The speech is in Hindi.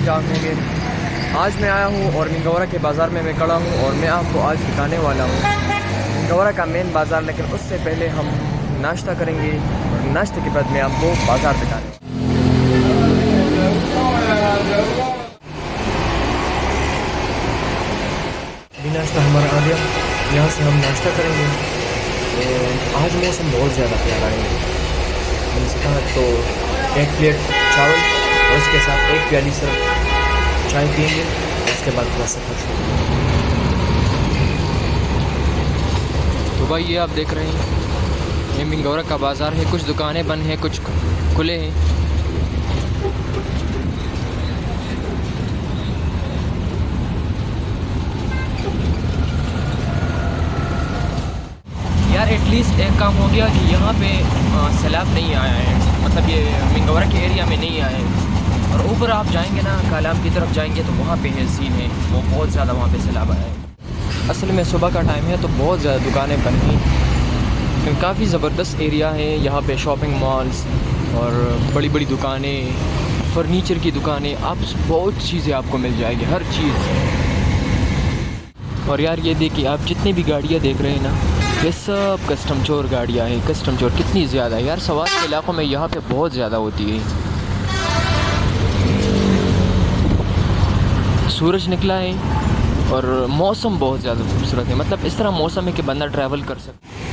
जहाँ होंगे। आज मैं आया हूँ और मिंगौरा के बाज़ार में मैं खड़ा हूँ और मैं आपको आज दिखाने वाला हूँ मिंगौरा का मेन बाज़ार। लेकिन उससे पहले हम नाश्ता करेंगे और नाश्ते के बाद मैं आपको बाज़ार दिखाने। अभी नाश्ता हमारा आ गया, यहाँ से हम नाश्ता करेंगे। तो आज मौसम बहुत ज़्यादा प्यारा है। मैंने कहा तो एक प्लेट चावल और उसके साथ एक प्याली सिर्फ चाय पिएंगे, उसके बाद पूरा सफ़र शुरू। तो भाई ये आप देख रहे हैं ये मिंगौरा का बाज़ार है। कुछ दुकानें बंद हैं, कुछ खुले हैं। यार एटलीस्ट एक काम हो गया कि यहाँ पे सैलाब नहीं आया है, मतलब ये मिंगौरा के एरिया में नहीं आया है। और ऊपर आप जाएंगे ना, कालाम की तरफ जाएंगे तो वहाँ पे है सीन है, वो बहुत ज़्यादा वहाँ पे सैलाब आया है। असल में सुबह का टाइम है तो बहुत ज़्यादा दुकानें बंद हैं। काफ़ी ज़बरदस्त एरिया है यहाँ पे, शॉपिंग मॉल्स और बड़ी बड़ी दुकानें, फर्नीचर की दुकानें, आप बहुत चीज़ें आपको मिल जाएगी, हर चीज़। और यार ये देखिए, आप जितनी भी गाड़ियाँ देख रहे हैं ना, ये सब कस्टम चोर गाड़ियाँ हैं। कस्टम चोर कितनी ज़्यादा है यार, सवात के इलाक़ों में यहाँ पे बहुत ज़्यादा होती है। सूरज निकला है और मौसम बहुत ज़्यादा खूबसूरत है, मतलब इस तरह मौसम है कि बंदा ट्रैवल कर सकता है।